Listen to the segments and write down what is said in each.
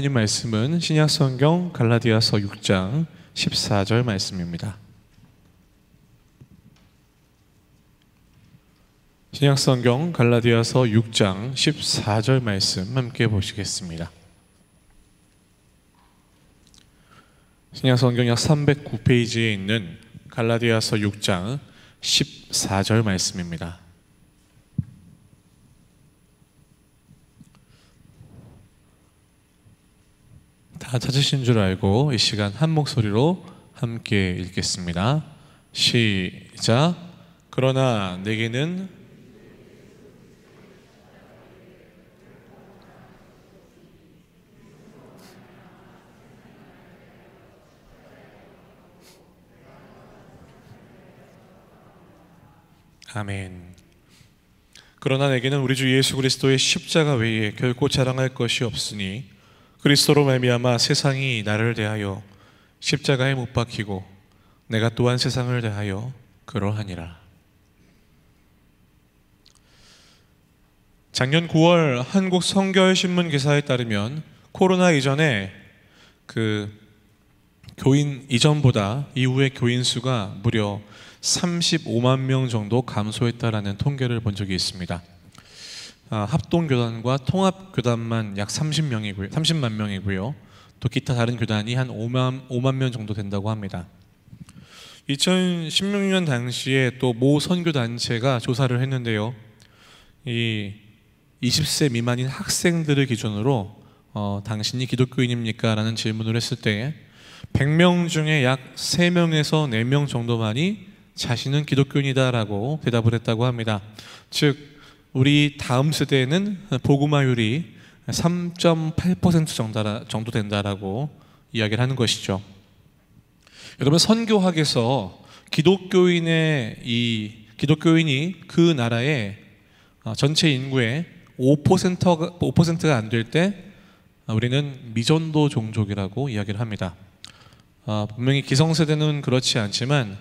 하나님 말씀은 신약성경 갈라디아서 6장 14절 말씀입니다. 신약성경 갈라디아서 6장 14절 말씀 함께 보시겠습니다. 신약성경 약 309페이지에 있는 갈라디아서 6장 14절 말씀입니다. 다 찾으신 줄 알고 이 시간 한 목소리로 함께 읽겠습니다. 시작. 그러나 내게는 아멘. 그러나 내게는 우리 주 예수 그리스도의 십자가 외에 결코 자랑할 것이 없으니 그리스도로 말미암아 세상이 나를 대하여 십자가에 못 박히고 내가 또한 세상을 대하여 그러하니라. 작년 9월 한국 성결신문 기사에 따르면 코로나 이전에 교인 이전보다 이후의 교인 수가 무려 35만 명 정도 감소했다라는 통계를 본 적이 있습니다. 합동교단과 통합교단만 약 30만 명이고요. 또 기타 다른 교단이 한 5만 명 정도 된다고 합니다. 2016년 당시에 또 모 선교단체가 조사를 했는데요. 이 20세 미만인 학생들을 기준으로 당신이 기독교인입니까? 라는 질문을 했을 때 100명 중에 약 3명에서 4명 정도만이 자신은 기독교인이다라고 대답을 했다고 합니다. 즉 우리 다음 세대에는 복음화율이 3.8% 정도 된다라고 이야기를 하는 것이죠. 여러분, 선교학에서 기독교인이 그 나라의 전체 인구의 5%가 안 될 때 우리는 미전도 종족이라고 이야기를 합니다. 분명히 기성세대는 그렇지 않지만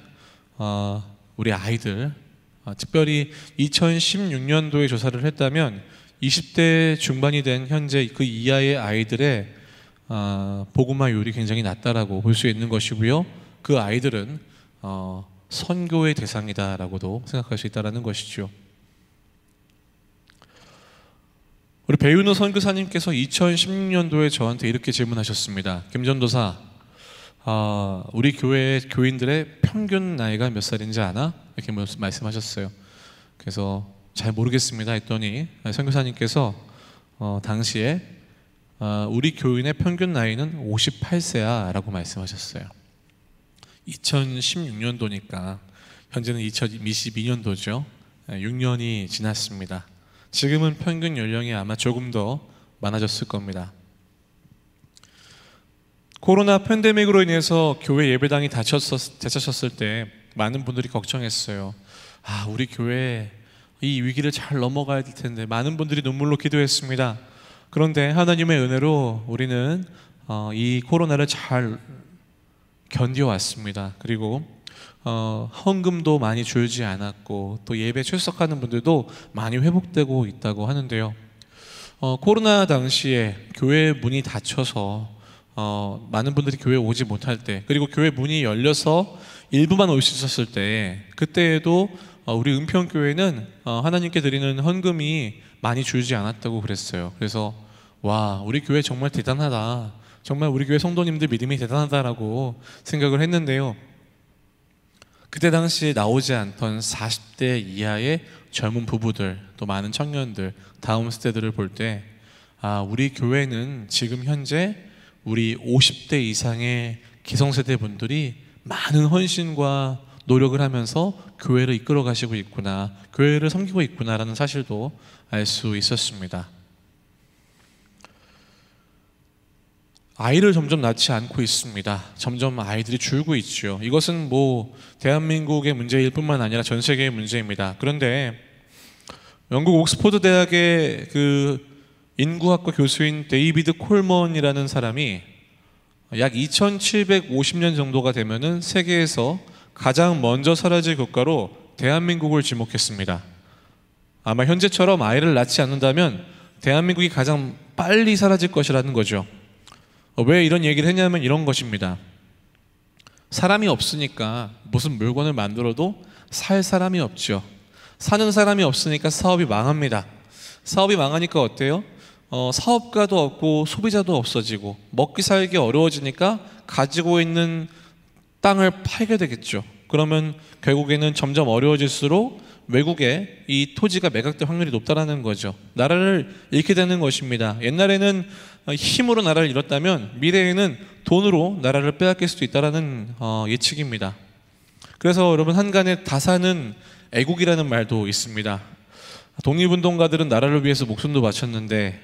우리 아이들, 특별히 2016년도에 조사를 했다면 20대 중반이 된 현재 그 이하의 아이들의 복음화율이 굉장히 낮다라고 볼 수 있는 것이고요. 그 아이들은 선교의 대상이다라고도 생각할 수 있다라는 것이죠. 우리 배윤호 선교사님께서 2016년도에 저한테 이렇게 질문하셨습니다. 김전도사, 우리 교회 교인들의 평균 나이가 몇 살인지 아나? 이렇게 말씀하셨어요. 그래서 잘 모르겠습니다 했더니 선교사님께서 당시에 우리 교인의 평균 나이는 58세야 라고 말씀하셨어요. 2016년도니까 현재는 2022년도죠. 6년이 지났습니다. 지금은 평균 연령이 아마 조금 더 많아졌을 겁니다. 코로나 팬데믹으로 인해서 교회 예배당이 닫혔을 때 많은 분들이 걱정했어요. 우리 교회 이 위기를 잘 넘어가야 될 텐데. 많은 분들이 눈물로 기도했습니다. 그런데 하나님의 은혜로 우리는 이 코로나를 잘 견뎌왔습니다. 그리고 헌금도 많이 줄지 않았고 또 예배 출석하는 분들도 많이 회복되고 있다고 하는데요. 코로나 당시에 교회 문이 닫혀서 많은 분들이 교회에 오지 못할 때, 그리고 교회 문이 열려서 일부만 올 수 있었을 때, 그때에도 우리 은평교회는 하나님께 드리는 헌금이 많이 줄지 않았다고 그랬어요. 그래서 와, 우리 교회 정말 대단하다, 정말 우리 교회 성도님들 믿음이 대단하다라고 생각을 했는데요. 그때 당시에 나오지 않던 40대 이하의 젊은 부부들, 또 많은 청년들, 다음 세대들을 볼 때 우리 교회는 지금 현재 우리 50대 이상의 기성세대 분들이 많은 헌신과 노력을 하면서 교회를 이끌어 가시고 있구나, 교회를 섬기고 있구나라는 사실도 알 수 있었습니다. 아이를 점점 낳지 않고 있습니다. 점점 아이들이 줄고 있죠. 이것은 대한민국의 문제일 뿐만 아니라 전 세계의 문제입니다. 그런데 영국 옥스퍼드 대학의 인구학과 교수인 데이비드 콜먼이라는 사람이 약 2750년 정도가 되면은 세계에서 가장 먼저 사라질 국가로 대한민국을 지목했습니다. 아마 현재처럼 아이를 낳지 않는다면 대한민국이 가장 빨리 사라질 것이라는 거죠. 왜 이런 얘기를 했냐면 이런 것입니다. 사람이 없으니까 무슨 물건을 만들어도 살 사람이 없죠. 사는 사람이 없으니까 사업이 망합니다. 사업이 망하니까 어때요? 사업가도 없고 소비자도 없어지고 먹기 살기 어려워지니까 가지고 있는 땅을 팔게 되겠죠. 그러면 결국에는 점점 어려워질수록 외국에 이 토지가 매각될 확률이 높다라는 거죠. 나라를 잃게 되는 것입니다. 옛날에는 힘으로 나라를 잃었다면 미래에는 돈으로 나라를 빼앗길 수도 있다라는 예측입니다. 그래서 여러분, 한간에 다사는 애국이라는 말도 있습니다. 독립운동가들은 나라를 위해서 목숨도 바쳤는데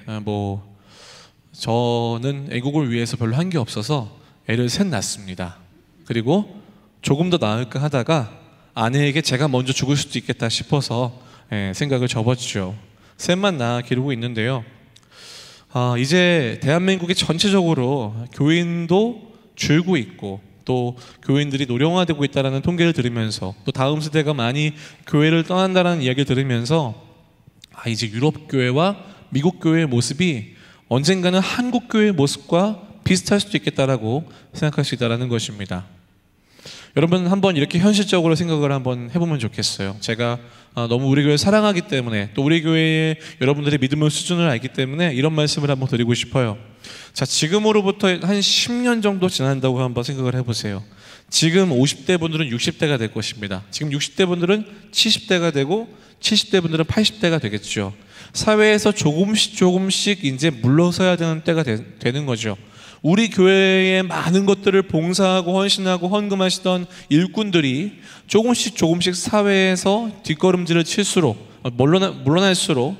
저는 애국을 위해서 별로 한 게 없어서 애를 셋 낳습니다. 그리고 조금 더 나을까 하다가 아내에게 제가 먼저 죽을 수도 있겠다 싶어서 생각을 접었죠. 셋만 낳아 기르고 있는데요. 이제 대한민국이 전체적으로 교인도 줄고 있고 또 교인들이 노령화되고 있다는 통계를 들으면서 또 다음 세대가 많이 교회를 떠난다는 이야기를 들으면서 이제 유럽 교회와 미국 교회의 모습이 언젠가는 한국 교회의 모습과 비슷할 수도 있겠다라고 생각할 수 있다는 것입니다. 여러분, 한번 이렇게 현실적으로 생각을 한번 해보면 좋겠어요. 제가 너무 우리 교회를 사랑하기 때문에 또 우리 교회의 여러분들의 믿음의 수준을 알기 때문에 이런 말씀을 한번 드리고 싶어요. 자, 지금으로부터 한 10년 정도 지난다고 한번 생각을 해보세요. 지금 50대 분들은 60대가 될 것입니다. 지금 60대 분들은 70대가 되고 70대 분들은 80대가 되겠죠. 사회에서 조금씩 이제 물러서야 되는 때가 되는 거죠. 우리 교회에 많은 것들을 봉사하고 헌신하고 헌금하시던 일꾼들이 조금씩 사회에서 뒷걸음질을 칠수록 물러날수록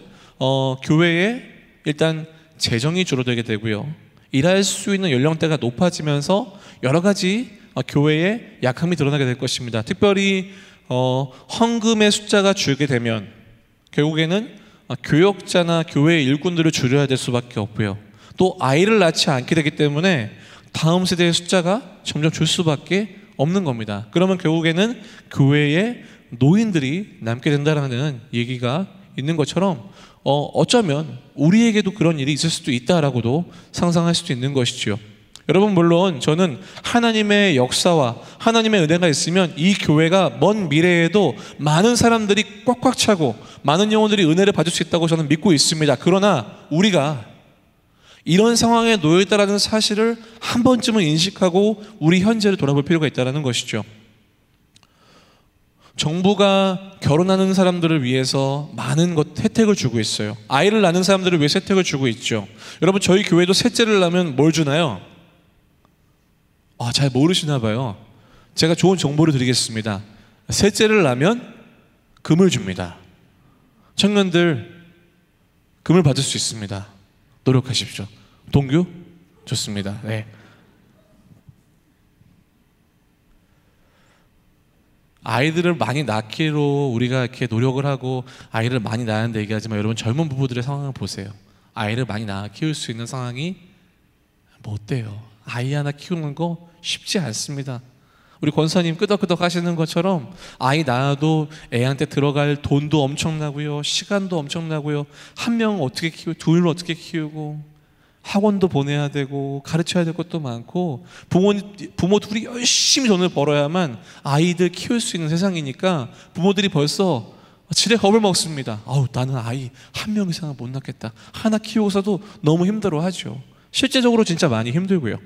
교회에 일단 재정이 줄어들게 되고요. 일할 수 있는 연령대가 높아지면서 여러 가지 교회에 약함이 드러나게 될 것입니다. 특별히 헌금의 숫자가 줄게 되면 결국에는 교역자나 교회 일꾼들을 줄여야 될 수밖에 없고요. 또 아이를 낳지 않게 되기 때문에 다음 세대의 숫자가 점점 줄 수밖에 없는 겁니다. 그러면 결국에는 교회에 노인들이 남게 된다는 얘기가 있는 것처럼 어쩌면 우리에게도 그런 일이 있을 수도 있다라고도 상상할 수도 있는 것이지요. 여러분, 물론 저는 하나님의 역사와 하나님의 은혜가 있으면 이 교회가 먼 미래에도 많은 사람들이 꽉꽉 차고 많은 영혼들이 은혜를 받을 수 있다고 저는 믿고 있습니다. 그러나 우리가 이런 상황에 놓여 있다는 사실을 한 번쯤은 인식하고 우리 현재를 돌아볼 필요가 있다는 것이죠. 정부가 결혼하는 사람들을 위해서 많은 혜택을 주고 있어요. 아이를 낳는 사람들을 위해서 혜택을 주고 있죠. 여러분, 저희 교회도 셋째를 낳으면 뭘 주나요? 잘 모르시나 봐요. 제가 좋은 정보를 드리겠습니다. 셋째를 낳으면 금을 줍니다. 청년들, 금을 받을 수 있습니다. 노력하십시오. 동규? 좋습니다. 네. 아이들을 많이 낳기로 우리가 이렇게 노력을 하고 아이를 많이 낳는데 얘기하지만 여러분, 젊은 부부들의 상황을 보세요. 아이를 많이 낳아 키울 수 있는 상황이 어때요? 아이 하나 키우는 거 쉽지 않습니다. 우리 권사님 끄덕끄덕 하시는 것처럼 아이 낳아도 애한테 들어갈 돈도 엄청나고요, 시간도 엄청나고요, 한 명 어떻게 키우고 둘을 어떻게 키우고 학원도 보내야 되고 가르쳐야 될 것도 많고 부모 둘이 열심히 돈을 벌어야만 아이들 키울 수 있는 세상이니까 부모들이 벌써 지레 겁을 먹습니다. 나는 아이 한 명 이상은 못 낳겠다. 하나 키우고서도 너무 힘들어하죠. 실제적으로 진짜 많이 힘들고요.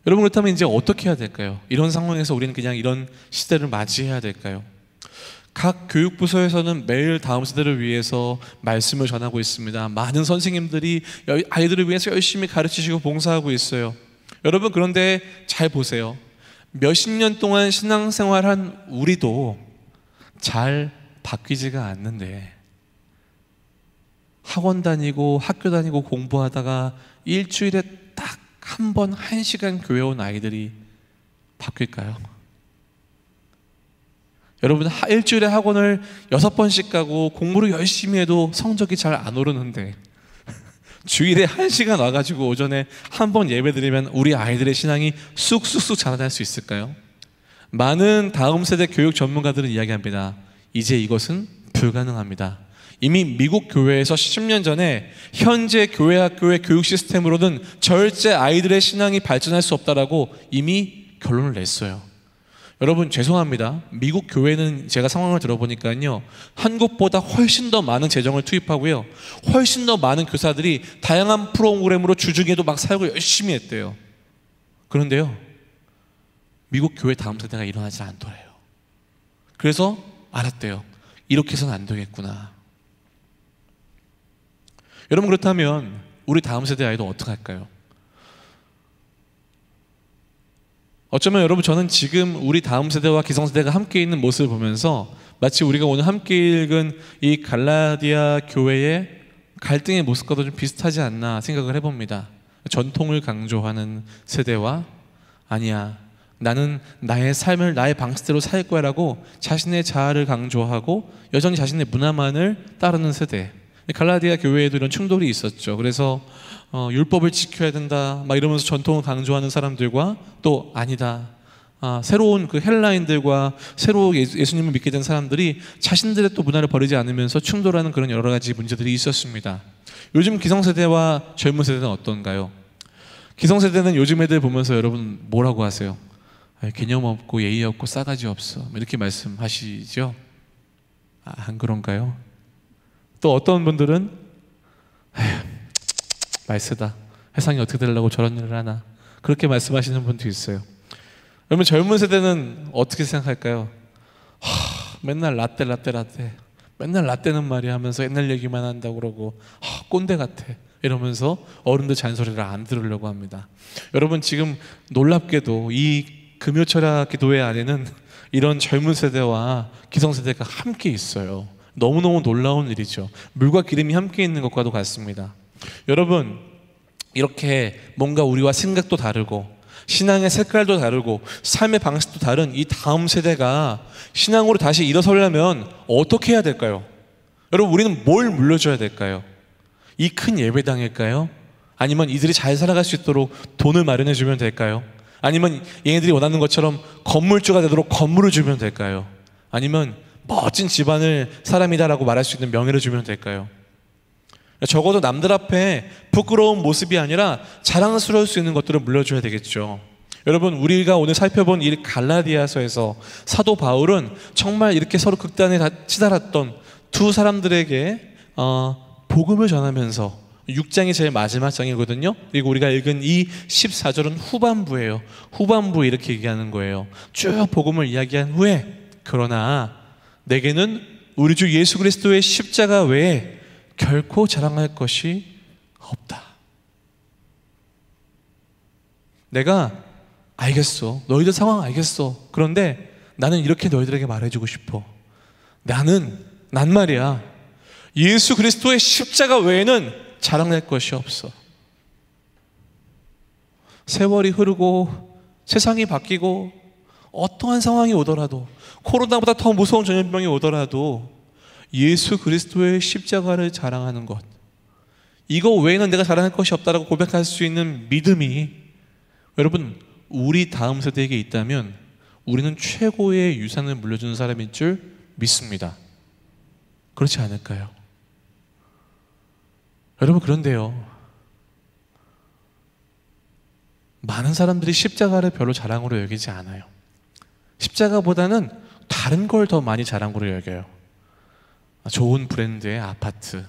여러분, 그렇다면 이제 어떻게 해야 될까요? 이런 상황에서 우리는 그냥 이런 시대를 맞이해야 될까요? 각 교육부서에서는 매일 다음 세대를 위해서 말씀을 전하고 있습니다. 많은 선생님들이 아이들을 위해서 열심히 가르치시고 봉사하고 있어요. 여러분, 그런데 잘 보세요. 몇십 년 동안 신앙생활한 우리도 잘 바뀌지가 않는데 학원 다니고 학교 다니고 공부하다가 일주일에 딱 한 번 1시간 교회 온 아이들이 바뀔까요? 여러분, 일주일에 학원을 6번씩 가고 공부를 열심히 해도 성적이 잘 안 오르는데 주일에 1시간 와가지고 오전에 한 번 예배 드리면 우리 아이들의 신앙이 쑥쑥쑥 자라날 수 있을까요? 많은 다음 세대 교육 전문가들은 이야기합니다. 이제 이것은 불가능합니다. 이미 미국 교회에서 10년 전에 현재 교회 학교의 교육 시스템으로는 절대 아이들의 신앙이 발전할 수 없다라고 이미 결론을 냈어요. 여러분 죄송합니다. 미국 교회는 제가 상황을 들어보니까요, 한국보다 훨씬 더 많은 재정을 투입하고요, 훨씬 더 많은 교사들이 다양한 프로그램으로 주중에도 막 살고 열심히 했대요. 그런데요, 미국 교회 다음 세대가 일어나지 않더래요. 그래서 알았대요. 이렇게 해서는 안 되겠구나. 여러분 그렇다면 우리 다음 세대 아이도 어떻게 할까요? 어쩌면 여러분 저는 지금 우리 다음 세대와 기성세대가 함께 있는 모습을 보면서 마치 우리가 오늘 함께 읽은 이 갈라디아 교회의 갈등의 모습과도 좀 비슷하지 않나 생각을 해봅니다. 전통을 강조하는 세대와 아니야, 나는 나의 삶을 나의 방식대로 살 거야 라고 자신의 자아를 강조하고 여전히 자신의 문화만을 따르는 세대. 갈라디아 교회에도 이런 충돌이 있었죠. 그래서 율법을 지켜야 된다 막 이러면서 전통을 강조하는 사람들과 또 아니다, 새로운 그 헬라인들과 새로 예수님을 믿게 된 사람들이 자신들의 또 문화를 버리지 않으면서 충돌하는 그런 여러 가지 문제들이 있었습니다. 요즘 기성세대와 젊은 세대는 어떤가요? 기성세대는 요즘 애들 보면서 여러분 뭐라고 하세요? 개념 없고 예의 없고 싸가지 없어 이렇게 말씀하시죠? 안 그런가요? 또 어떤 분들은 말쓰다, 세상이 어떻게 되려고 저런 일을 하나, 그렇게 말씀하시는 분도 있어요. 그러면 젊은 세대는 어떻게 생각할까요? 맨날 라떼 맨날 라떼는 말이야 하면서 옛날 얘기만 한다고 그러고 꼰대 같아 이러면서 어른들 잔소리를 안 들으려고 합니다. 여러분 지금 놀랍게도 이 금요철야 기도회 안에는 이런 젊은 세대와 기성세대가 함께 있어요. 너무너무 놀라운 일이죠. 물과 기름이 함께 있는 것과도 같습니다. 여러분 이렇게 뭔가 우리와 생각도 다르고 신앙의 색깔도 다르고 삶의 방식도 다른 이 다음 세대가 신앙으로 다시 일어서려면 어떻게 해야 될까요? 여러분 우리는 뭘 물려줘야 될까요? 이 큰 예배당일까요? 아니면 이들이 잘 살아갈 수 있도록 돈을 마련해 주면 될까요? 아니면 얘네들이 원하는 것처럼 건물주가 되도록 건물을 주면 될까요? 아니면 멋진 집안을 사람이다라고 말할 수 있는 명예를 주면 될까요? 적어도 남들 앞에 부끄러운 모습이 아니라 자랑스러울 수 있는 것들을 물려줘야 되겠죠. 여러분 우리가 오늘 살펴본 이 갈라디아서에서 사도 바울은 정말 이렇게 서로 극단에 치달았던 두 사람들에게 복음을 전하면서 6장이 제일 마지막 장이거든요. 그리고 우리가 읽은 이 14절은 후반부예요. 후반부에 이렇게 얘기하는 거예요. 쭉 복음을 이야기한 후에 그러나 내게는 우리 주 예수 그리스도의 십자가 외에 결코 자랑할 것이 없다. 내가 알겠어. 너희들 상황 알겠어. 그런데 나는 이렇게 너희들에게 말해주고 싶어. 난 말이야, 예수 그리스도의 십자가 외에는 자랑할 것이 없어. 세월이 흐르고 세상이 바뀌고 어떠한 상황이 오더라도, 코로나보다 더 무서운 전염병이 오더라도 예수 그리스도의 십자가를 자랑하는 것, 이거 외에는 내가 자랑할 것이 없다라고 고백할 수 있는 믿음이 여러분 우리 다음 세대에게 있다면 우리는 최고의 유산을 물려주는 사람인 줄 믿습니다. 그렇지 않을까요? 여러분 그런데요, 많은 사람들이 십자가를 별로 자랑으로 여기지 않아요. 십자가보다는 다른 걸 더 많이 자랑으로 여겨요. 좋은 브랜드의 아파트,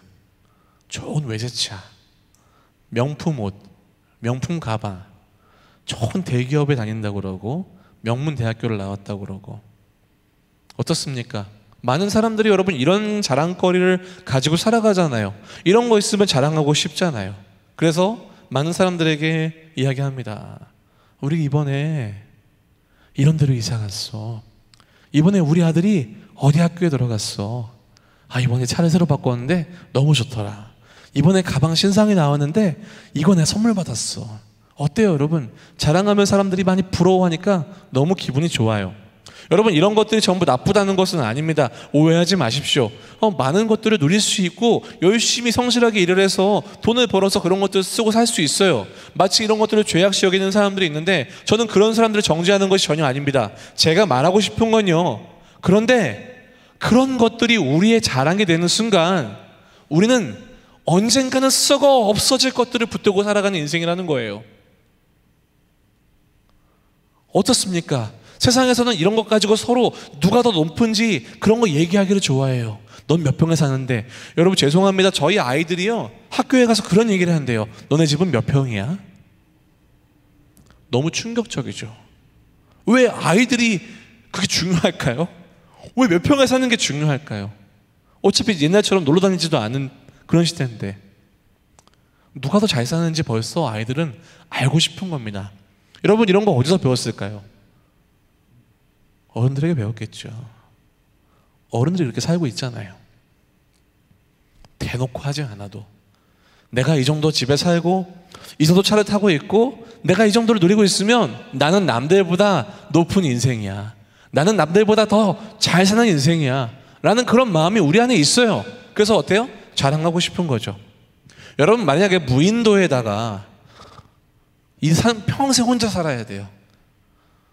좋은 외제차, 명품 옷, 명품 가방, 좋은 대기업에 다닌다고 그러고 명문 대학교를 나왔다고 그러고. 어떻습니까? 많은 사람들이 여러분 이런 자랑거리를 가지고 살아가잖아요. 이런 거 있으면 자랑하고 싶잖아요. 그래서 많은 사람들에게 이야기합니다. 우리 이번에 이런 데로 이사 갔어. 이번에 우리 아들이 어디 학교에 들어갔어. 이번에 차를 새로 바꿨는데 너무 좋더라. 이번에 가방 신상이 나왔는데 이거 내가 선물 받았어. 어때요 여러분? 자랑하면 사람들이 많이 부러워하니까 너무 기분이 좋아요. 여러분 이런 것들이 전부 나쁘다는 것은 아닙니다. 오해하지 마십시오. 많은 것들을 누릴 수 있고 열심히 성실하게 일을 해서 돈을 벌어서 그런 것들을 쓰고 살 수 있어요. 마치 이런 것들을 죄악시 여기는 사람들이 있는데 저는 그런 사람들을 정죄하는 것이 전혀 아닙니다. 제가 말하고 싶은 건요, 그런데 그런 것들이 우리의 자랑이 되는 순간 우리는 언젠가는 썩어 없어질 것들을 붙들고 살아가는 인생이라는 거예요. 어떻습니까? 세상에서는 이런 것 가지고 서로 누가 더 높은지 그런 거 얘기하기를 좋아해요. 넌 몇 평에 사는데. 여러분 죄송합니다. 저희 아이들이요, 학교에 가서 그런 얘기를 한대요. 너네 집은 몇 평이야? 너무 충격적이죠. 왜 아이들이 그게 중요할까요? 왜 몇 평에 사는 게 중요할까요? 어차피 옛날처럼 놀러 다니지도 않은 그런 시대인데. 누가 더 잘 사는지 벌써 아이들은 알고 싶은 겁니다. 여러분 이런 거 어디서 배웠을까요? 어른들에게 배웠겠죠. 어른들이 이렇게 살고 있잖아요. 대놓고 하지 않아도 내가 이 정도 집에 살고 이 정도 차를 타고 있고 내가 이 정도를 누리고 있으면 나는 남들보다 높은 인생이야. 나는 남들보다 더 잘 사는 인생이야 라는 그런 마음이 우리 안에 있어요. 그래서 어때요? 자랑하고 싶은 거죠. 여러분 만약에 무인도에다가 이 사람 평생 혼자 살아야 돼요.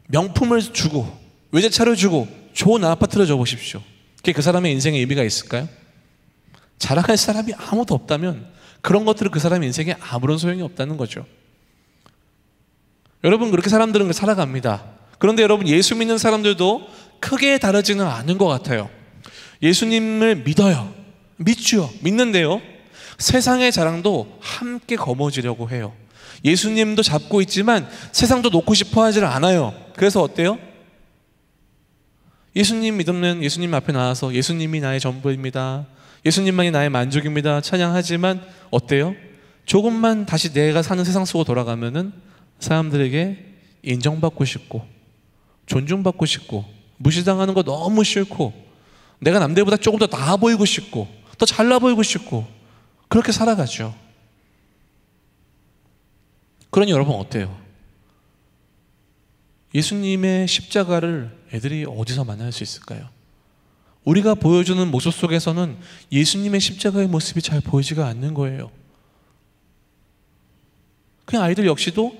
명품을 주고 외제차를 주고 좋은 아파트를 줘보십시오. 그게 그 사람의 인생에 의미가 있을까요? 자랑할 사람이 아무도 없다면 그런 것들은 그 사람의 인생에 아무런 소용이 없다는 거죠. 여러분 그렇게 사람들은 살아갑니다. 그런데 여러분 예수 믿는 사람들도 크게 다르지는 않은 것 같아요. 예수님을 믿어요. 믿죠. 믿는데요, 세상의 자랑도 함께 거머쥐려고 해요. 예수님도 잡고 있지만 세상도 놓고 싶어 하질 않아요. 그래서 어때요? 예수님 믿으면 예수님 앞에 나와서 예수님이 나의 전부입니다, 예수님만이 나의 만족입니다 찬양하지만 어때요? 조금만 다시 내가 사는 세상 속으로 돌아가면은 사람들에게 인정받고 싶고 존중받고 싶고 무시당하는 거 너무 싫고 내가 남들보다 조금 더 나아 보이고 싶고 더 잘나 보이고 싶고 그렇게 살아가죠. 그러니 여러분 어때요? 예수님의 십자가를 애들이 어디서 만날 수 있을까요? 우리가 보여주는 모습 속에서는 예수님의 십자가의 모습이 잘 보이지가 않는 거예요. 그냥 아이들 역시도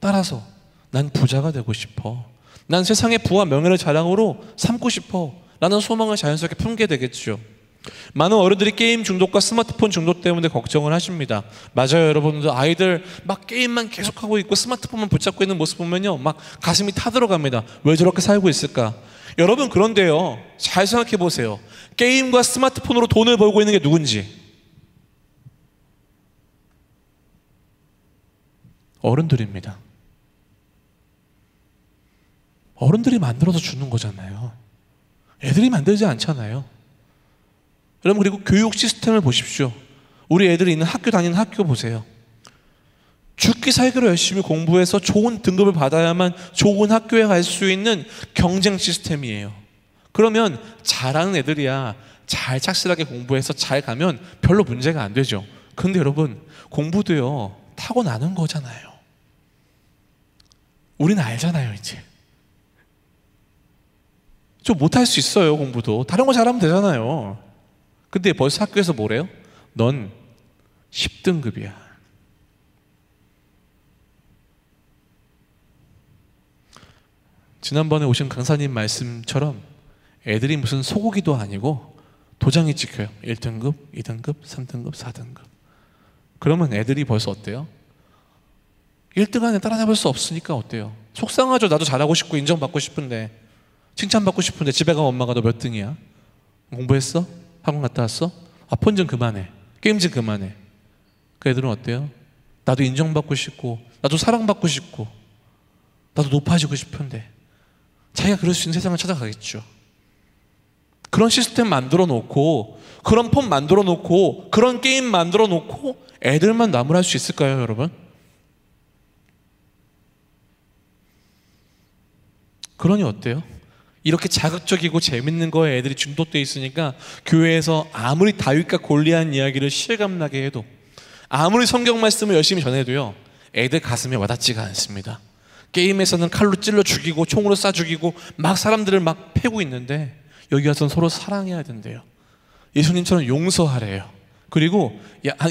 따라서 난 부자가 되고 싶어, 난 세상의 부와 명예를 자랑으로 삼고 싶어 라는 소망을 자연스럽게 품게 되겠죠. 많은 어른들이 게임 중독과 스마트폰 중독 때문에 걱정을 하십니다. 맞아요. 여러분들 아이들 막 게임만 계속하고 있고 스마트폰만 붙잡고 있는 모습 보면요 막 가슴이 타들어갑니다. 왜 저렇게 살고 있을까? 여러분 그런데요, 잘 생각해 보세요. 게임과 스마트폰으로 돈을 벌고 있는 게 누군지. 어른들입니다. 어른들이 만들어서 주는 거잖아요. 애들이 만들지 않잖아요. 여러분 그리고 교육 시스템을 보십시오. 우리 애들이 있는 학교 다니는 학교 보세요. 죽기 살기로 열심히 공부해서 좋은 등급을 받아야만 좋은 학교에 갈 수 있는 경쟁 시스템이에요. 그러면 잘하는 애들이야 잘 착실하게 공부해서 잘 가면 별로 문제가 안 되죠. 그런데 여러분 공부도요 타고나는 거잖아요. 우리는 알잖아요. 이제 좀 못할 수 있어요. 공부도 다른 거 잘하면 되잖아요. 근데 벌써 학교에서 뭐래요? 넌 10등급이야. 지난번에 오신 강사님 말씀처럼 애들이 무슨 소고기도 아니고 도장이 찍혀요. 1등급, 2등급, 3등급, 4등급. 그러면 애들이 벌써 어때요? 1등 안에 따라잡을 수 없으니까 어때요? 속상하죠. 나도 잘하고 싶고 인정받고 싶은데, 칭찬받고 싶은데 집에 가면 엄마가 너 몇 등이야? 공부했어? 학원 갔다 왔어? 아, 폰 좀 그만해. 게임 좀 그만해. 그 애들은 어때요? 나도 인정받고 싶고 나도 사랑받고 싶고 나도 높아지고 싶은데 자기가 그럴 수 있는 세상을 찾아가겠죠. 그런 시스템 만들어 놓고 그런 폰 만들어 놓고 그런 게임 만들어 놓고 애들만 나무랄 수 있을까요, 여러분? 그러니 어때요? 이렇게 자극적이고 재밌는 거에 애들이 중독되어 있으니까 교회에서 아무리 다윗과 골리앗 이야기를 실감나게 해도 아무리 성경 말씀을 열심히 전해도요 애들 가슴에 와닿지가 않습니다. 게임에서는 칼로 찔러 죽이고 총으로 쏴 죽이고 막 사람들을 막 패고 있는데 여기 와서는 서로 사랑해야 된대요. 예수님처럼 용서하래요. 그리고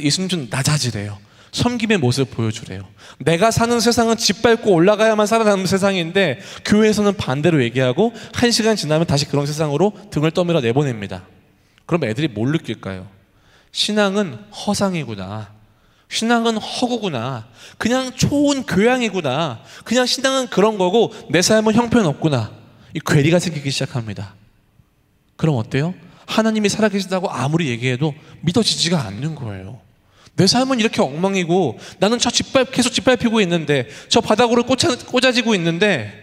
예수님처럼 낮아지래요. 섬김의 모습을 보여주래요. 내가 사는 세상은 짓밟고 올라가야만 살아남는 세상인데 교회에서는 반대로 얘기하고 1시간 지나면 다시 그런 세상으로 등을 떠밀어 내보냅니다. 그럼 애들이 뭘 느낄까요? 신앙은 허상이구나. 신앙은 허구구나. 그냥 좋은 교양이구나. 그냥 신앙은 그런 거고 내 삶은 형편없구나. 이 괴리가 생기기 시작합니다. 그럼 어때요? 하나님이 살아계시다고 아무리 얘기해도 믿어지지가 않는 거예요. 내 삶은 이렇게 엉망이고 나는 계속 짓밟히고 있는데 저 바닥으로 꽂아지고 있는데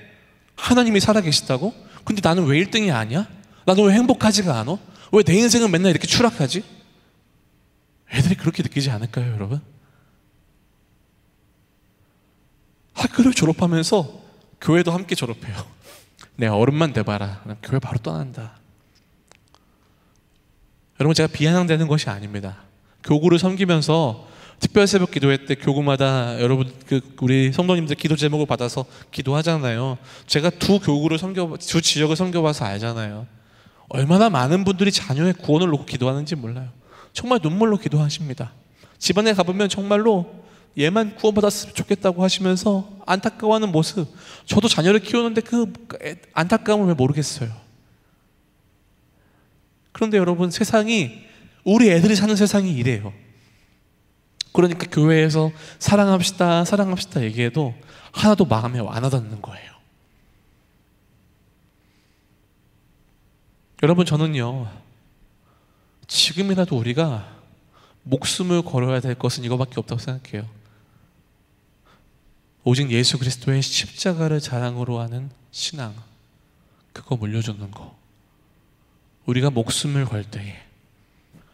하나님이 살아계시다고? 근데 나는 왜 1등이 아니야? 나는 왜 행복하지가 않아? 왜 내 인생은 맨날 이렇게 추락하지? 애들이 그렇게 느끼지 않을까요, 여러분? 학교를 졸업하면서 교회도 함께 졸업해요. 내가 어른만 돼봐라. 난 교회 바로 떠난다. 여러분, 제가 비아냥대는 것이 아닙니다. 교구를 섬기면서 특별 새벽 기도회 때 교구마다 여러분 우리 성도님들 기도 제목을 받아서 기도하잖아요. 제가 두 지역을 섬겨봐서 알잖아요. 얼마나 많은 분들이 자녀의 구원을 놓고 기도하는지 몰라요. 정말 눈물로 기도하십니다. 집안에 가보면 정말로 얘만 구원받았으면 좋겠다고 하시면서 안타까워하는 모습. 저도 자녀를 키우는데 그 안타까움을 왜 모르겠어요. 그런데 여러분, 세상이, 우리 애들이 사는 세상이 이래요. 그러니까 교회에서 사랑합시다 사랑합시다 얘기해도 하나도 마음에 안 와닿는 거예요. 여러분, 저는요, 지금이라도 우리가 목숨을 걸어야 될 것은 이거밖에 없다고 생각해요. 오직 예수 그리스도의 십자가를 자랑으로 하는 신앙, 그거 물려주는 거. 우리가 목숨을 걸 때에,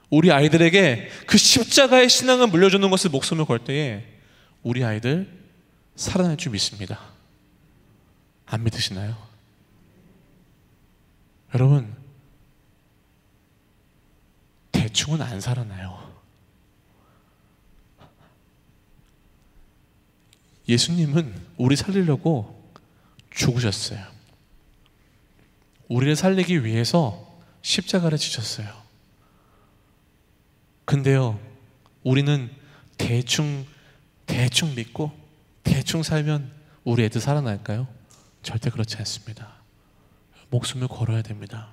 우리 아이들에게 그 십자가의 신앙을 물려주는 것을 목숨을 걸 때에 우리 아이들 살아날 줄 믿습니다. 안 믿으시나요? 여러분, 대충은 안 살아나요. 예수님은 우리 살리려고 죽으셨어요. 우리를 살리기 위해서 십자가를 지셨어요. 근데요, 우리는 대충 믿고 대충 살면 우리 애들 살아날까요? 절대 그렇지 않습니다. 목숨을 걸어야 됩니다.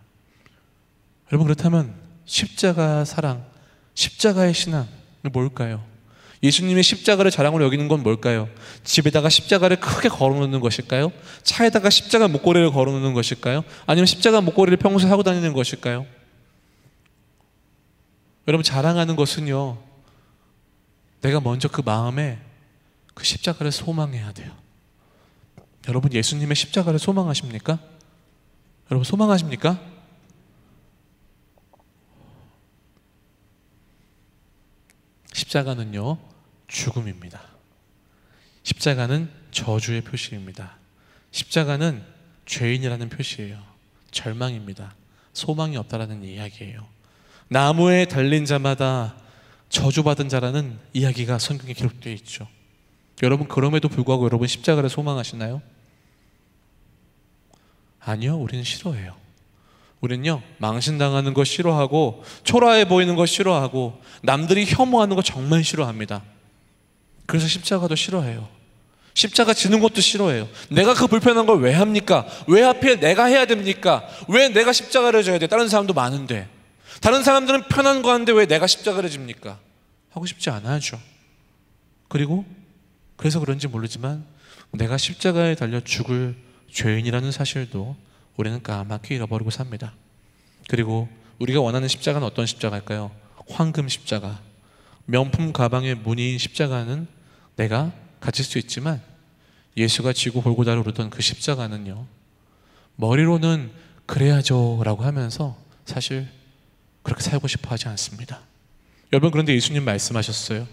여러분, 그렇다면 십자가 사랑, 십자가의 신앙은 뭘까요? 예수님의 십자가를 자랑으로 여기는 건 뭘까요? 집에다가 십자가를 크게 걸어놓는 것일까요? 차에다가 십자가 목걸이를 걸어놓는 것일까요? 아니면 십자가 목걸이를 평소에 하고 다니는 것일까요? 여러분, 자랑하는 것은요, 내가 먼저 그 마음에 그 십자가를 소망해야 돼요. 여러분, 예수님의 십자가를 소망하십니까? 여러분, 소망하십니까? 십자가는요, 죽음입니다. 십자가는 저주의 표시입니다. 십자가는 죄인이라는 표시예요. 절망입니다. 소망이 없다라는 이야기예요. 나무에 달린 자마다 저주받은 자라는 이야기가 성경에 기록되어 있죠. 여러분, 그럼에도 불구하고 여러분 십자가를 소망하시나요? 아니요, 우리는 싫어해요. 우리는요, 망신당하는 거 싫어하고 초라해 보이는 거 싫어하고 남들이 혐오하는 거 정말 싫어합니다. 그래서 십자가도 싫어해요. 십자가 지는 것도 싫어해요. 내가 그 불편한 걸 왜 합니까? 왜 하필 내가 해야 됩니까? 왜 내가 십자가를 져야 돼? 다른 사람도 많은데. 다른 사람들은 편한 거 하는데 왜 내가 십자가를 집니까? 하고 싶지 않아야죠. 그래서 그런지 모르지만 내가 십자가에 달려 죽을 죄인이라는 사실도 우리는 까맣게 잃어버리고 삽니다. 그리고 우리가 원하는 십자가는 어떤 십자가일까요? 황금 십자가. 명품 가방의 무늬인 십자가는 내가 가질 수 있지만 예수가 지고 골고다를 오르던 그 십자가는요, 머리로는 그래야죠 라고 하면서 사실 그렇게 살고 싶어 하지 않습니다. 여러분, 그런데 예수님 말씀하셨어요.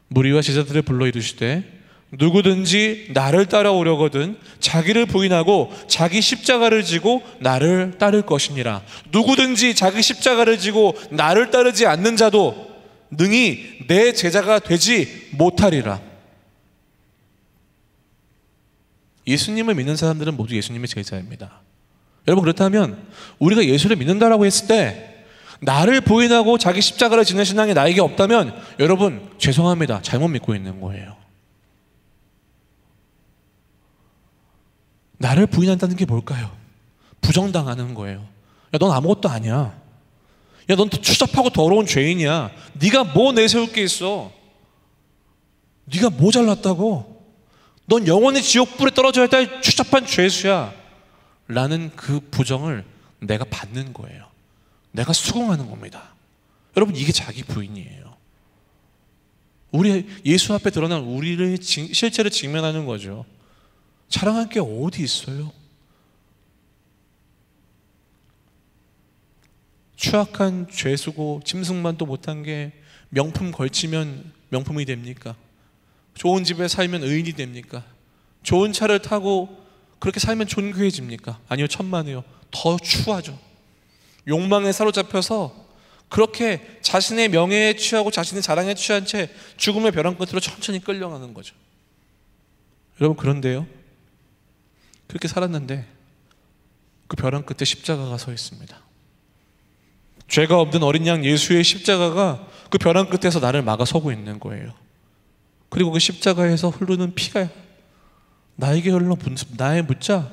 무리와 제자들을 불러 이르시되 누구든지 나를 따라오려거든 자기를 부인하고 자기 십자가를 지고 나를 따를 것이니라. 누구든지 자기 십자가를 지고 나를 따르지 않는 자도 능히 내 제자가 되지 못하리라. 예수님을 믿는 사람들은 모두 예수님의 제자입니다. 여러분, 그렇다면 우리가 예수를 믿는다라고 했을 때 나를 부인하고 자기 십자가를 지는 신앙이 나에게 없다면 여러분, 죄송합니다. 잘못 믿고 있는 거예요. 나를 부인한다는 게 뭘까요? 부정당하는 거예요. 야, 넌 아무것도 아니야. 야, 넌 추잡하고 더러운 죄인이야. 네가 뭐 내세울 게 있어? 네가 뭐 잘났다고? 넌 영원히 지옥불에 떨어져야 될 추잡한 죄수야. 라는 그 부정을 내가 받는 거예요. 내가 수긍하는 겁니다. 여러분, 이게 자기 부인이에요. 우리 예수 앞에 드러난 우리를 실제로 직면하는 거죠. 자랑할 게 어디 있어요? 추악한 죄수고 짐승만도 못한 게 명품 걸치면 명품이 됩니까? 좋은 집에 살면 의인이 됩니까? 좋은 차를 타고 그렇게 살면 존귀해집니까? 아니요, 천만에요. 더 추하죠. 욕망에 사로잡혀서 그렇게 자신의 명예에 취하고 자신의 자랑에 취한 채 죽음의 벼랑 끝으로 천천히 끌려가는 거죠. 여러분, 그런데요, 그렇게 살았는데 그 벼랑 끝에 십자가가 서 있습니다. 죄가 없는 어린 양 예수의 십자가가 그 벼랑 끝에서 나를 막아서고 있는 거예요. 그리고 그 십자가에서 흐르는 피가 나에게 흘러 나의 묻자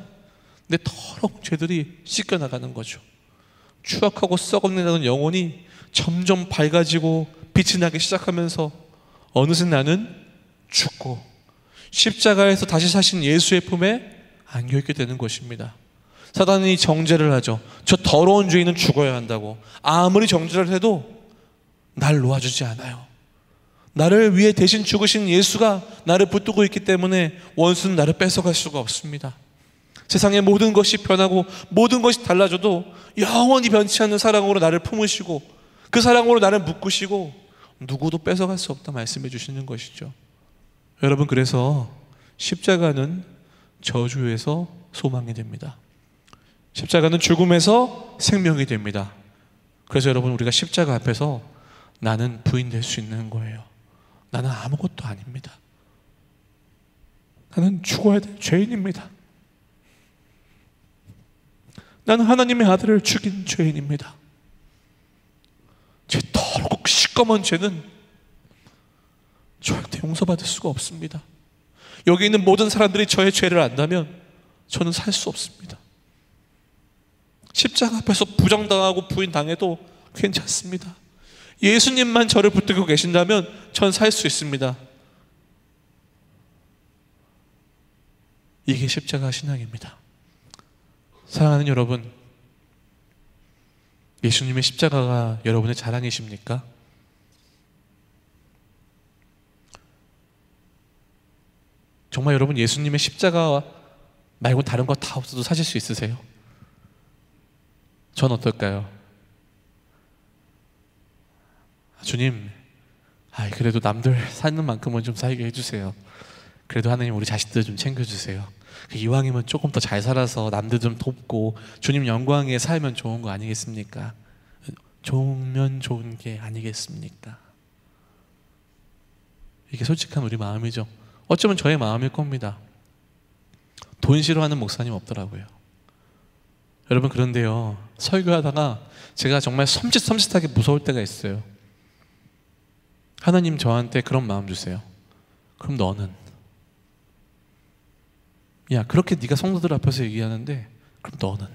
내 더러운 죄들이 씻겨나가는 거죠. 추악하고 썩어내는 영혼이 점점 밝아지고 빛이 나기 시작하면서 어느새 나는 죽고 십자가에서 다시 사신 예수의 품에 안겨있게 되는 것입니다. 사단이 정죄를 하죠. 저 더러운 죄인은 죽어야 한다고. 아무리 정죄를 해도 날 놓아주지 않아요. 나를 위해 대신 죽으신 예수가 나를 붙들고 있기 때문에 원수는 나를 뺏어갈 수가 없습니다. 세상의 모든 것이 변하고 모든 것이 달라져도 영원히 변치 않는 사랑으로 나를 품으시고 그 사랑으로 나를 묶으시고 누구도 뺏어갈 수 없다 말씀해 주시는 것이죠. 여러분, 그래서 십자가는 저주에서 소망이 됩니다. 십자가는 죽음에서 생명이 됩니다. 그래서 여러분, 우리가 십자가 앞에서 나는 부인될 수 있는 거예요. 나는 아무것도 아닙니다. 나는 죽어야 될 죄인입니다. 나는 하나님의 아들을 죽인 죄인입니다. 제 더럽고 시꺼먼 죄는 절대 용서받을 수가 없습니다. 여기 있는 모든 사람들이 저의 죄를 안다면 저는 살 수 없습니다. 십자가 앞에서 부정당하고 부인당해도 괜찮습니다. 예수님만 저를 붙들고 계신다면 전 살 수 있습니다. 이게 십자가 신앙입니다. 사랑하는 여러분, 예수님의 십자가가 여러분의 자랑이십니까? 정말 여러분, 예수님의 십자가 말고 다른 거 다 없어도 사실 수 있으세요? 전 어떨까요? 주님, 그래도 남들 사는 만큼은 좀 살게 해주세요. 그래도 하나님, 우리 자식들 좀 챙겨주세요. 이왕이면 조금 더 잘 살아서 남들 좀 돕고 주님 영광에 살면 좋은 거 아니겠습니까? 좋으면 좋은 게 아니겠습니까? 이게 솔직한 우리 마음이죠. 어쩌면 저의 마음일 겁니다. 돈 싫어하는 목사님 없더라고요. 여러분, 그런데요, 설교하다가 제가 정말 섬찟하게 무서울 때가 있어요. 하나님 저한테 그런 마음 주세요. 그럼 너는? 야, 그렇게 네가 성도들 앞에서 얘기하는데 그럼 너는?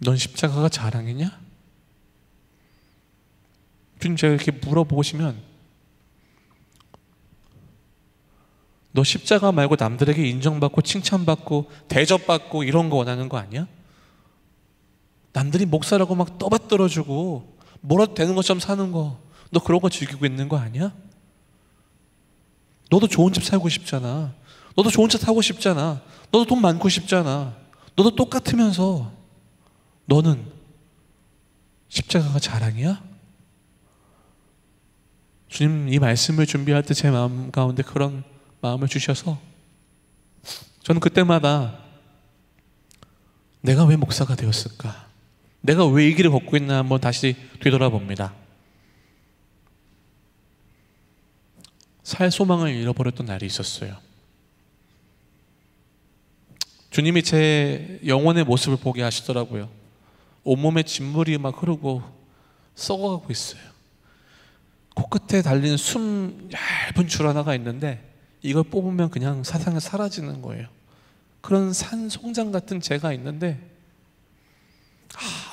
넌 십자가가 자랑이냐? 주님, 제가 이렇게 물어보시면 너 십자가 말고 남들에게 인정받고 칭찬받고 대접받고 이런 거 원하는 거 아니야? 남들이 목사라고 막 떠받들어주고 뭐라도 되는 것처럼 사는 거, 너 그런 거 즐기고 있는 거 아니야? 너도 좋은 집 살고 싶잖아. 너도 좋은 차 타고 싶잖아. 너도 돈 많고 싶잖아. 너도 똑같으면서 너는 십자가가 자랑이야? 주님, 이 말씀을 준비할 때 제 마음 가운데 그런 마음을 주셔서 저는 그때마다 내가 왜 목사가 되었을까? 내가 왜 이 길을 걷고 있나 한번 다시 되돌아봅니다. 살 소망을 잃어버렸던 날이 있었어요. 주님이 제 영혼의 모습을 보게 하시더라고요. 온몸에 진물이 막 흐르고 썩어가고 있어요. 코끝에 달린 숨 얇은 줄 하나가 있는데 이걸 뽑으면 그냥 세상에 사라지는 거예요. 그런 산송장 같은 제가 있는데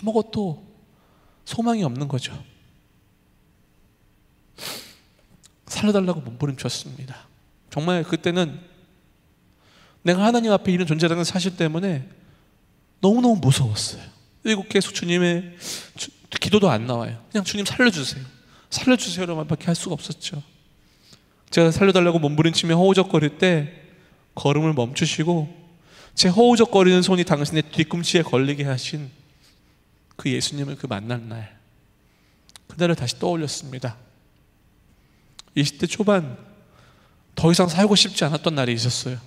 아무것도 소망이 없는 거죠. 살려달라고 몸부림쳤습니다. 정말 그때는 내가 하나님 앞에 이런 존재라는 사실 때문에 너무너무 무서웠어요. 일곱 계속 주님의 기도도 안 나와요. 그냥 주님 살려주세요, 살려주세요라는 말밖에 할 수가 없었죠. 제가 살려달라고 몸부림치며 허우적거릴 때 걸음을 멈추시고 제 허우적거리는 손이 당신의 뒤꿈치에 걸리게 하신 그 예수님을 그 만난 날, 그날을 다시 떠올렸습니다. 20대 초반 더 이상 살고 싶지 않았던 날이 있었어요.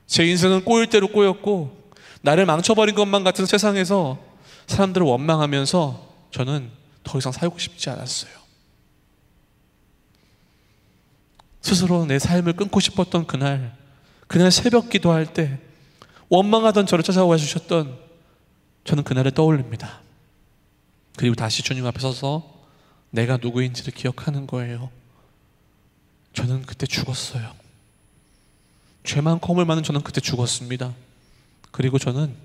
제 인생은 꼬일 대로 꼬였고 나를 망쳐버린 것만 같은 세상에서 사람들을 원망하면서 저는 더 이상 살고 싶지 않았어요. 스스로 내 삶을 끊고 싶었던 그날 새벽 기도할 때 원망하던 저를 찾아와 주셨던, 저는 그날을 떠올립니다. 그리고 다시 주님 앞에 서서 내가 누구인지를 기억하는 거예요. 저는 그때 죽었어요. 죄 많고 허물 많은 저는 그때 죽었습니다. 그리고 저는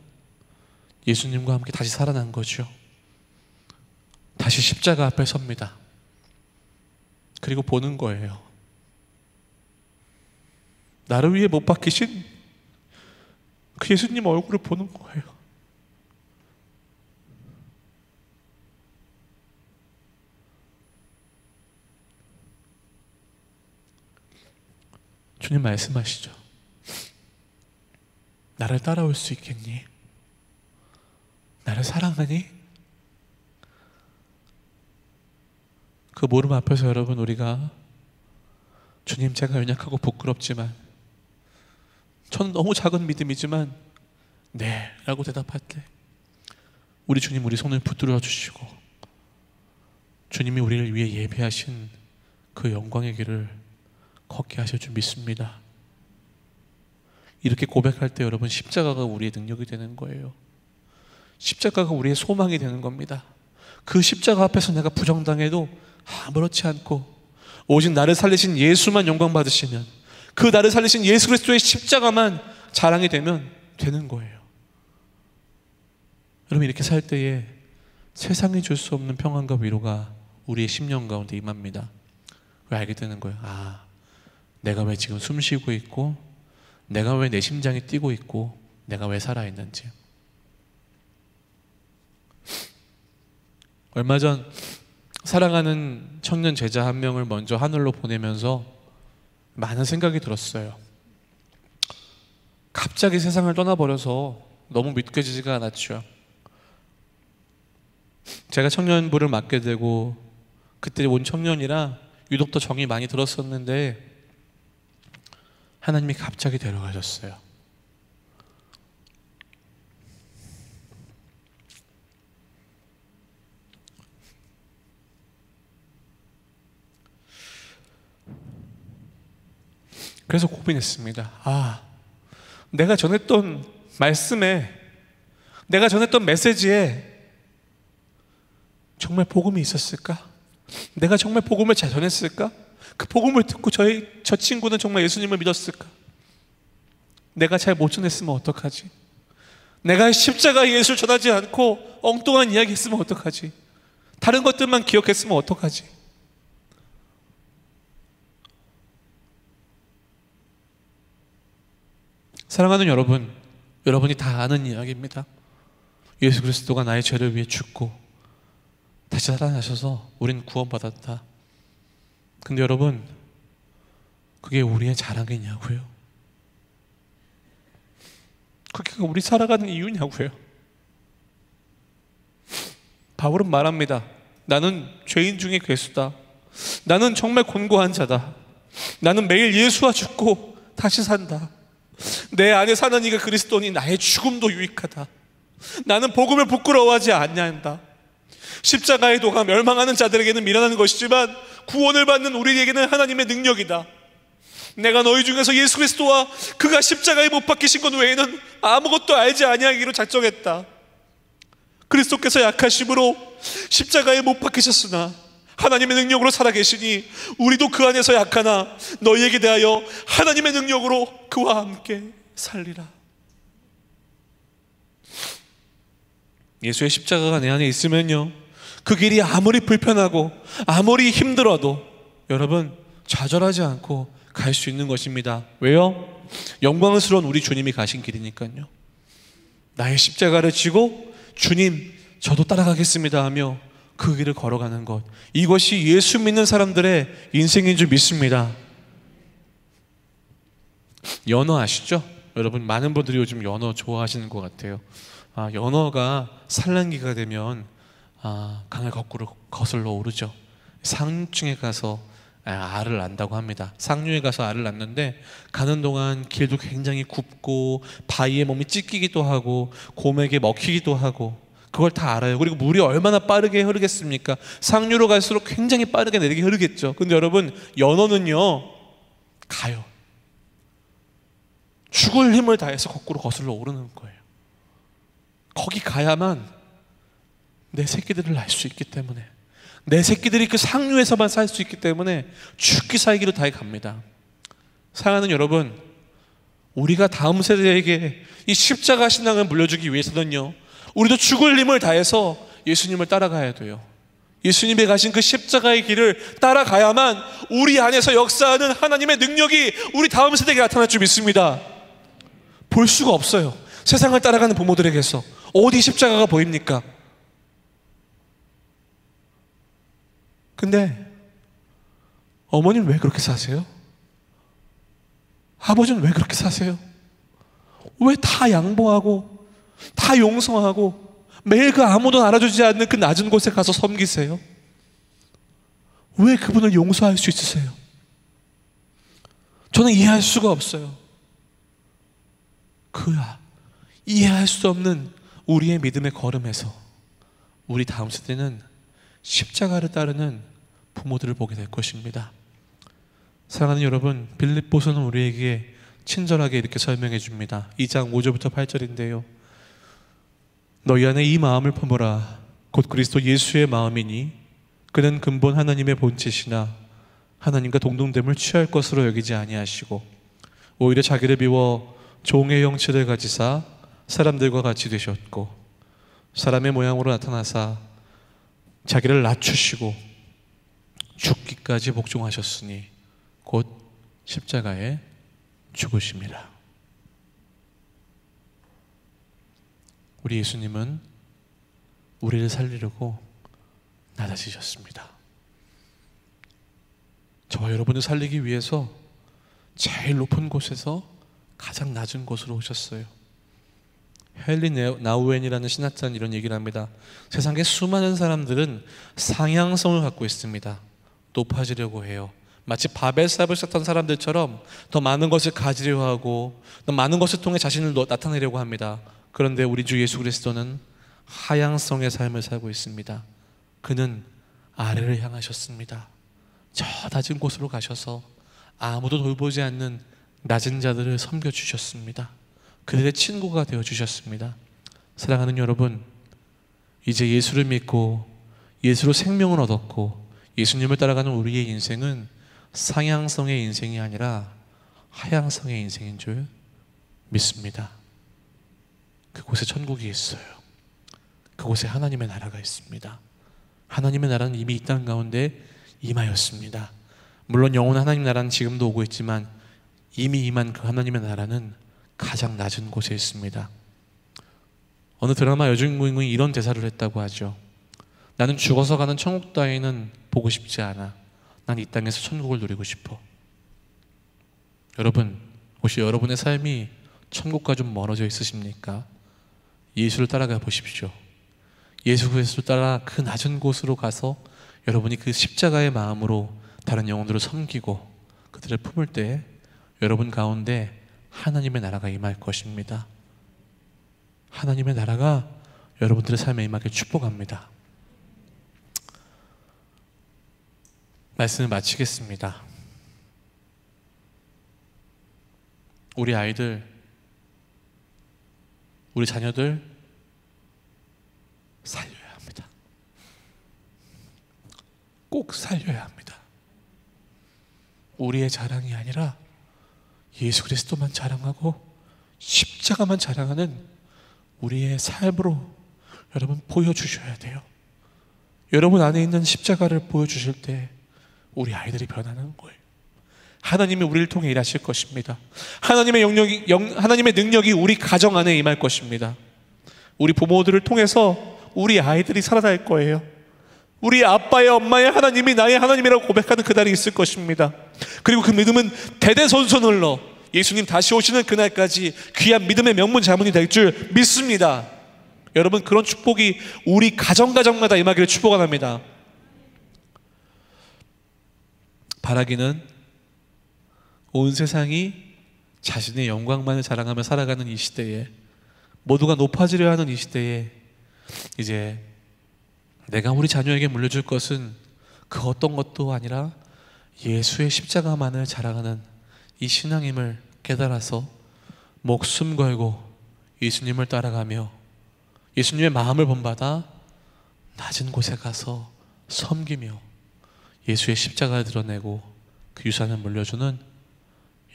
예수님과 함께 다시 살아난 거죠. 다시 십자가 앞에 섭니다. 그리고 보는 거예요. 나를 위해 못 박히신 그 예수님 얼굴을 보는 거예요. 주님 말씀하시죠. 나를 따라올 수 있겠니? 나를 사랑하니? 그 물음 앞에서 여러분, 우리가 주님, 제가 연약하고 부끄럽지만, 저는 너무 작은 믿음이지만 네 라고 대답할 때 우리 주님, 우리 손을 붙들어 주시고 주님이 우리를 위해 예배하신 그 영광의 길을 걷게 하실 줄 믿습니다. 이렇게 고백할 때 여러분, 십자가가 우리의 능력이 되는 거예요. 십자가가 우리의 소망이 되는 겁니다. 그 십자가 앞에서 내가 부정당해도 아무렇지 않고 오직 나를 살리신 예수만 영광 받으시면, 그 나를 살리신 예수 그리스도의 십자가만 자랑이 되면 되는 거예요. 여러분, 이렇게 살 때에 세상이 줄 수 없는 평안과 위로가 우리의 심령 가운데 임합니다. 왜 알게 되는 거예요? 아, 내가 왜 지금 숨 쉬고 있고, 내가 왜 내 심장이 뛰고 있고, 내가 왜 살아있는지. 얼마 전 사랑하는 청년 제자 한 명을 먼저 하늘로 보내면서 많은 생각이 들었어요. 갑자기 세상을 떠나버려서 너무 믿겨지지가 않았죠. 제가 청년부를 맡게 되고 그때 온 청년이라 유독 더 정이 많이 들었었는데 하나님이 갑자기 데려가셨어요. 그래서 고민했습니다. 아, 내가 전했던 말씀에, 내가 전했던 메시지에 정말 복음이 있었을까? 내가 정말 복음을 잘 전했을까? 그 복음을 듣고 저 친구는 정말 예수님을 믿었을까? 내가 잘 못 전했으면 어떡하지? 내가 십자가 예수를 전하지 않고 엉뚱한 이야기 했으면 어떡하지? 다른 것들만 기억했으면 어떡하지? 사랑하는 여러분, 여러분이 다 아는 이야기입니다. 예수 그리스도가 나의 죄를 위해 죽고 다시 살아나셔서 우린 구원받았다. 근데 여러분, 그게 우리의 자랑이냐고요? 그게 우리 살아가는 이유냐고요? 바울은 말합니다. 나는 죄인 중에 괴수다. 나는 정말 곤고한 자다. 나는 매일 예수와 죽고 다시 산다. 내 안에 사는 이가 그리스도니 나의 죽음도 유익하다. 나는 복음을 부끄러워하지 않는다. 십자가의 도가 멸망하는 자들에게는 미련한 것이지만 구원을 받는 우리에게는 하나님의 능력이다. 내가 너희 중에서 예수 그리스도와 그가 십자가에 못 박히신 것 외에는 아무것도 알지 아니하기로 작정했다. 그리스도께서 약하심으로 십자가에 못 박히셨으나 하나님의 능력으로 살아계시니 우리도 그 안에서 약하나 너희에게 대하여 하나님의 능력으로 그와 함께 살리라. 예수의 십자가가 내 안에 있으면요, 그 길이 아무리 불편하고 아무리 힘들어도 여러분 좌절하지 않고 갈 수 있는 것입니다. 왜요? 영광스러운 우리 주님이 가신 길이니까요. 나의 십자가를 지고 주님 저도 따라가겠습니다 하며 그 길을 걸어가는 것, 이것이 예수 믿는 사람들의 인생인 줄 믿습니다. 연어 아시죠? 여러분 많은 분들이 요즘 연어 좋아하시는 것 같아요. 연어가 산란기가 되면 강을 거꾸로 거슬러 오르죠. 상층에 가서 알을 낳는다고 합니다. 상류에 가서 알을 낳는데 가는 동안 길도 굉장히 굽고 바위에 몸이 찢기기도 하고 곰에게 먹히기도 하고 그걸 다 알아요. 그리고 물이 얼마나 빠르게 흐르겠습니까? 상류로 갈수록 굉장히 빠르게 내리게 흐르겠죠. 근데 여러분 연어는요 가요. 죽을 힘을 다해서 거꾸로 거슬러 오르는 거예요. 거기 가야만 내 새끼들을 낳을 수 있기 때문에, 내 새끼들이 그 상류에서만 살 수 있기 때문에 죽기 살기로 다해 갑니다. 사랑하는 여러분, 우리가 다음 세대에게 이 십자가 신앙을 물려주기 위해서는요, 우리도 죽을 힘을 다해서 예수님을 따라가야 돼요. 예수님이 가신 그 십자가의 길을 따라가야만 우리 안에서 역사하는 하나님의 능력이 우리 다음 세대에게 나타날 줄 믿습니다. 볼 수가 없어요. 세상을 따라가는 부모들에게서 어디 십자가가 보입니까? 근데 어머니는 왜 그렇게 사세요? 아버지는 왜 그렇게 사세요? 왜 다 양보하고 다 용서하고 매일 그 아무도 알아주지 않는 그 낮은 곳에 가서 섬기세요? 왜 그분을 용서할 수 있으세요? 저는 이해할 수가 없어요. 이해할 수 없는 우리의 믿음의 걸음에서 우리 다음 세대는 십자가를 따르는 부모들을 보게 될 것입니다. 사랑하는 여러분, 빌립보서는 우리에게 친절하게 이렇게 설명해 줍니다. 2장 5절부터 8절인데요. 너희 안에 이 마음을 품어라. 곧 그리스도 예수의 마음이니 그는 근본 하나님의 본체시나 하나님과 동등됨을 취할 것으로 여기지 아니하시고 오히려 자기를 비워 종의 형체를 가지사 사람들과 같이 되셨고 사람의 모양으로 나타나사 자기를 낮추시고 죽기까지 복종하셨으니 곧 십자가에 죽으심이라. 우리 예수님은 우리를 살리려고 낮아지셨습니다. 저와 여러분을 살리기 위해서 제일 높은 곳에서 가장 낮은 곳으로 오셨어요. 헨리 나우엔이라는 신학자는 이런 얘기를 합니다. 세상에 수많은 사람들은 상향성을 갖고 있습니다. 높아지려고 해요. 마치 바벨탑을 쌓던 사람들처럼 더 많은 것을 가지려 하고 더 많은 것을 통해 자신을 나타내려고 합니다. 그런데 우리 주 예수 그리스도는 하향성의 삶을 살고 있습니다. 그는 아래를 향하셨습니다. 저 낮은 곳으로 가셔서 아무도 돌보지 않는 낮은 자들을 섬겨주셨습니다. 그들의 친구가 되어주셨습니다. 사랑하는 여러분, 이제 예수를 믿고 예수로 생명을 얻었고 예수님을 따라가는 우리의 인생은 상향성의 인생이 아니라 하향성의 인생인 줄 믿습니다. 그곳에 천국이 있어요. 그곳에 하나님의 나라가 있습니다. 하나님의 나라는 이미 이 땅 가운데 임하였습니다. 물론 영원한 하나님 나라는 지금도 오고 있지만 이미 임한 그 하나님의 나라는 가장 낮은 곳에 있습니다. 어느 드라마 여주인공이 이런 대사를 했다고 하죠. 나는 죽어서 가는 천국 따위는 보고 싶지 않아. 난 이 땅에서 천국을 누리고 싶어. 여러분, 혹시 여러분의 삶이 천국과 좀 멀어져 있으십니까? 예수를 따라가 보십시오. 예수 그리스도를 따라 그 낮은 곳으로 가서 여러분이 그 십자가의 마음으로 다른 영혼들을 섬기고 그들을 품을 때 여러분 가운데 하나님의 나라가 임할 것입니다. 하나님의 나라가 여러분들의 삶에 임하길 축복합니다. 말씀을 마치겠습니다. 우리 아이들, 우리 자녀들 살려야 합니다. 꼭 살려야 합니다. 우리의 자랑이 아니라 예수 그리스도만 자랑하고 십자가만 자랑하는 우리의 삶으로 여러분 보여주셔야 돼요. 여러분 안에 있는 십자가를 보여주실 때 우리 아이들이 변하는 거예요. 하나님이 우리를 통해 일하실 것입니다. 하나님의 능력이 우리 가정 안에 임할 것입니다. 우리 부모들을 통해서 우리 아이들이 살아날 거예요. 우리 아빠의 엄마의 하나님이 나의 하나님이라고 고백하는 그날이 있을 것입니다. 그리고 그 믿음은 대대손손 흘러 예수님 다시 오시는 그날까지 귀한 믿음의 명문 자문이 될 줄 믿습니다. 여러분, 그런 축복이 우리 가정마다 임하기를 축복합니다. 바라기는 온 세상이 자신의 영광만을 자랑하며 살아가는 이 시대에, 모두가 높아지려 하는 이 시대에, 이제 내가 우리 자녀에게 물려줄 것은 그 어떤 것도 아니라 예수의 십자가만을 자랑하는 이 신앙임을 깨달아서 목숨 걸고 예수님을 따라가며 예수님의 마음을 본받아 낮은 곳에 가서 섬기며 예수의 십자가를 드러내고 그 유산을 물려주는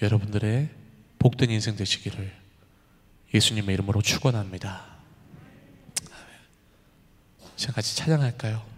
여러분들의 복된 인생 되시기를 예수님의 이름으로 축원합니다. 시간 같이 찬양할까요?